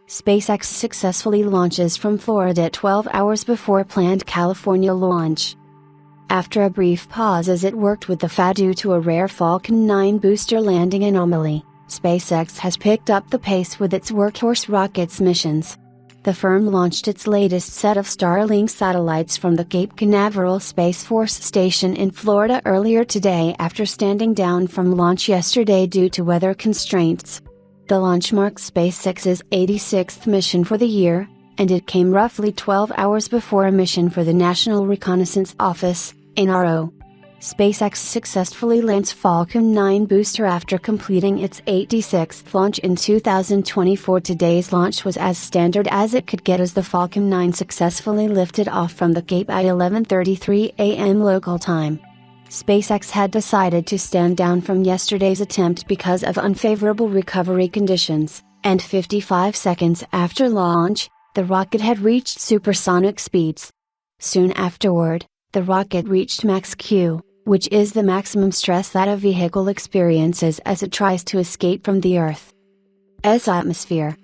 SpaceX successfully launches from Florida 12 hours before planned California launch. After a brief pause as it worked with the FAA due to a rare Falcon 9 booster landing anomaly, SpaceX has picked up the pace with its workhorse rockets missions. The firm launched its latest set of Starlink satellites from the Cape Canaveral Space Force Station in Florida earlier today after standing down from launch yesterday due to weather constraints. The launch marks SpaceX's 86th mission for the year, and it came roughly 12 hours before a mission for the National Reconnaissance Office, NRO. SpaceX successfully lands Falcon 9 booster after completing its 86th launch in 2024. Today's launch was as standard as it could get as the Falcon 9 successfully lifted off from the Cape at 11:33 a.m. local time. SpaceX had decided to stand down from yesterday's attempt because of unfavorable recovery conditions, and 55 seconds after launch, the rocket had reached supersonic speeds. Soon afterward, the rocket reached max Q, which is the maximum stress that a vehicle experiences as it tries to escape from the Earth's atmosphere.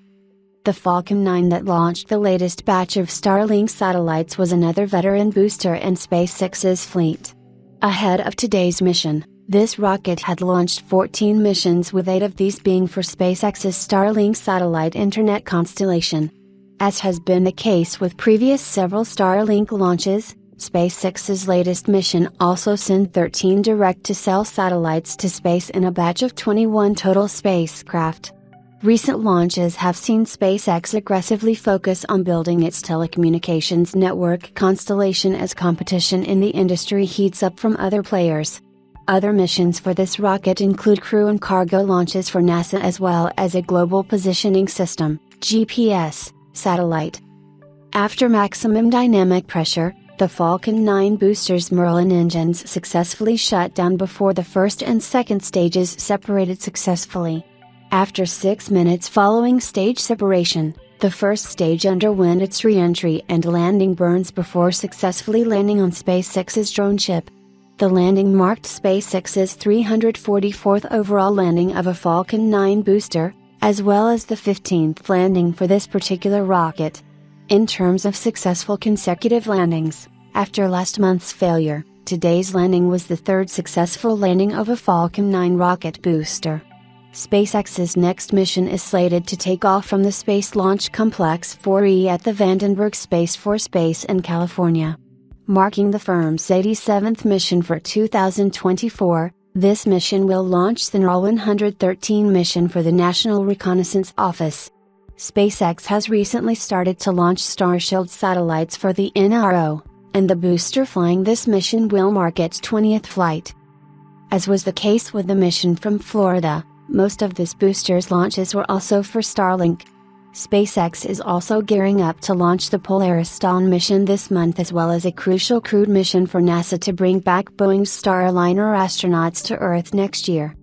The Falcon 9 that launched the latest batch of Starlink satellites was another veteran booster in SpaceX's fleet. Ahead of today's mission, this rocket had launched 14 missions, with 8 of these being for SpaceX's Starlink satellite internet constellation. As has been the case with previous several Starlink launches, SpaceX's latest mission also sent 13 direct-to-cell satellites to space in a batch of 21 total spacecraft. Recent launches have seen SpaceX aggressively focus on building its telecommunications network constellation as competition in the industry heats up from other players. Other missions for this rocket include crew and cargo launches for NASA as well as a global positioning system, GPS, satellite. After maximum dynamic pressure, the Falcon 9 booster's Merlin engines successfully shut down before the first and second stages separated successfully. After 6 minutes following stage separation, the first stage underwent its re-entry and landing burns before successfully landing on SpaceX's drone ship. The landing marked SpaceX's 344th overall landing of a Falcon 9 booster, as well as the 15th landing for this particular rocket. In terms of successful consecutive landings, after last month's failure, today's landing was the third successful landing of a Falcon 9 rocket booster. SpaceX's next mission is slated to take off from the Space Launch Complex 4E at the Vandenberg Space Force Base in California. Marking the firm's 87th mission for 2024, this mission will launch the NRO 113 mission for the National Reconnaissance Office. SpaceX has recently started to launch Starshield satellites for the NRO, and the booster flying this mission will mark its 20th flight. As was the case with the mission from Florida, most of this booster's launches were also for Starlink. SpaceX is also gearing up to launch the Polaris Dawn mission this month, as well as a crucial crewed mission for NASA to bring back Boeing's Starliner astronauts to Earth next year.